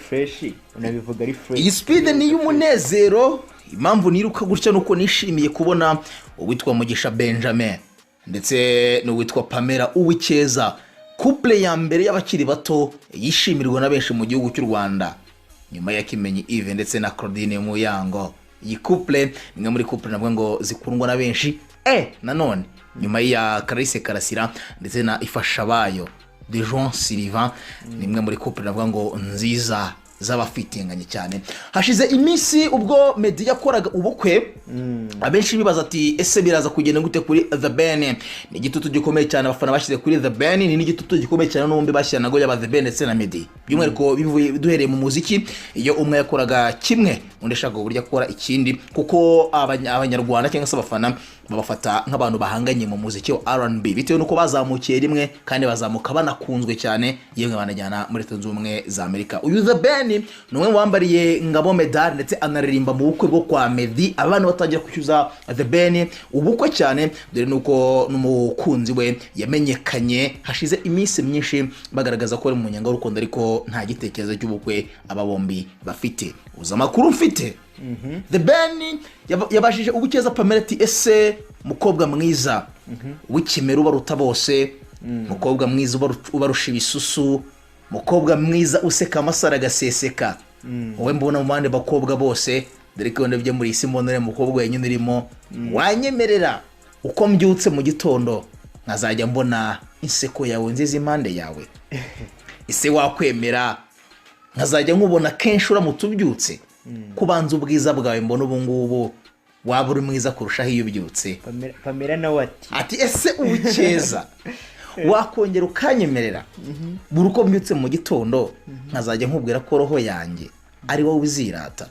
fresh unabivuga ari fresh. Iyi speed ni y'umunezero. Impamvu niruka gutya nuko nishimiye kubona uwitwa Mugisha Benjamin ndetse n'uwitwa Pamela uwikeza, couple ya mbere y'abakiri bato yishimirwa na benshi mu gihugu cy'u Rwanda nyuma ya Kimenyi Yves ndetse na Claudine Muyango. Iyi couple nimwe muri couple nabwo ngo zikundwa na benshi nanone nyuma ya Clarisse Karasira ndetse na Ifasha bayo de Jean Sylvain, nimwe muri couple nabwo ngo nziza z'abafitinganye cyane. Hashize iminsi ubwo Meddy yakoraga ubukwe, abenshi bibaza ati ese biraza kugenda gute kuri The Ben. Ni igitutu gikomeye cyane abafana bashize kuri The Ben, ni igitutu gikomeye cyane n'umbi bashyiranago y'aba The Ben ndetse na Meddy. By'umwihariko bivuye duhereye mu muziki, iyo umwe yakoraga kimwe undi ashaka uburyo akora ikindi, kuko abanyarwanda cyangwa se abafana babafata nk'abantu bahanganye mu muziki wa R&B bitewe nuko bazamukiye rimwe kandi bazamuka banakunzwe cyane, yemwe banajyana muri Leta Zunze Ubumwe za Amerika. Uyu The Ben ni umwe wambariye ngabo medal ndetse anaririmba mu bukwe bwo kwa Meddy. Abantu batangira kwishyuza The Ben ubukwe cyane dore nuko n'umukunzi we yamenyekanye hashize iminsi myinshi bagaragaza ko ari mu nyanga w'urukundo ariko nta gitekerezo cy'ubukwe aba bombi bafite. Uza amakuru mfite The Ben yabashije ubukeza Pamela ati ese mukobwa mwiza w'ikimero baruta bose, mukobwa mwiza ubarusha ibisusu, mukobwa mwiza useka amasara gaseseka, wowe mbona mu bandi bakobwa bose dore ko ndebye muri isi mbonere mukobwa yenyine urimo, wanyemerera uko mbyutse mu gitondo nkazajya mbona inseko yawe nziza impande yawe? Ese wakwemera nkazajya nkubona kenshi uramutubyutse kubanza ubwiza bwawe mbona ubu ngubu waba uri mwiza kurushaho iyo ubyutse? Pamela nawe ati ese ubukeza wakongera ukanyemerera buri uko mbyutse mu gitondo nkazajya nkubwira ko roho yanjye ari wowe uzirata,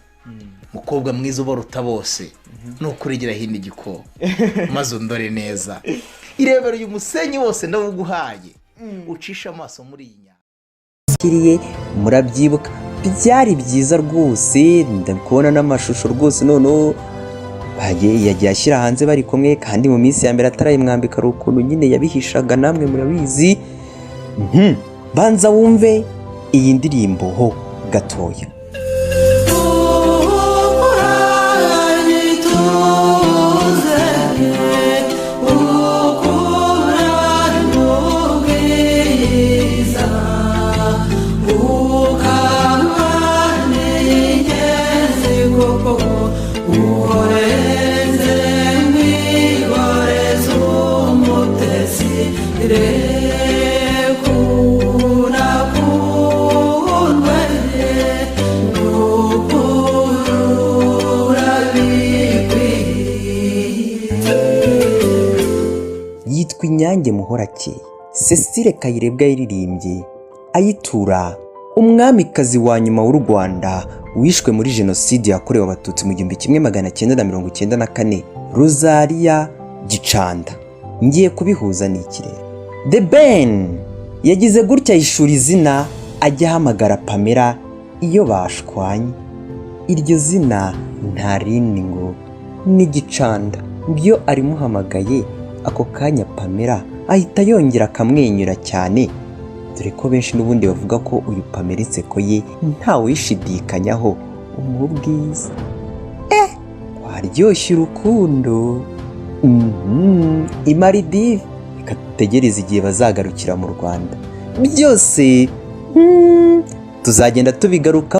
mukobwa mwiza ubaruta bose nukurigira hindi giko maze undore neza, irebero uyu musenyi wose ndavuguhaye ucisha amaso muri iyi nyanja. Kiriye murabyibuka byari byiza rwose, ndakubona n'amashusho rwose noneho yagiye ashyira hanze bari kumwe, kandi mu minsi ya mbere atarayimwambika ari ukuntu nyine yabihishaga, namwe murabizi. Banza wumve iyi ndirimbo ho gatoya. Yitwa Inyange Muhorakeye, Cecile Kayirebwa yaririmbye ayitura umwamikazi wa nyuma w'u Rwanda wishwe muri jenoside yakorewe abatutsi mu 1994, Rosalia Gicanda. Ngiye kubihuza n'iki rero? The Ben yagize gutya yishura izina ajya ahamagara Pamela iyo bashwanye. Iryo zina nta rindi ngo ni Gicanda. Byo arimuhamagaye ako kanya Pamela ahita yongera akamwenyura cyane, dore ko benshi n'ubundi bavuga ko uyu Pamela inseko ye nta wishidikanyaho umubwiza. Waryoshye urukundo. Imaridive ikategereza igihe bazagarukira mu Rwanda. Byose tuzagenda tubigaruka.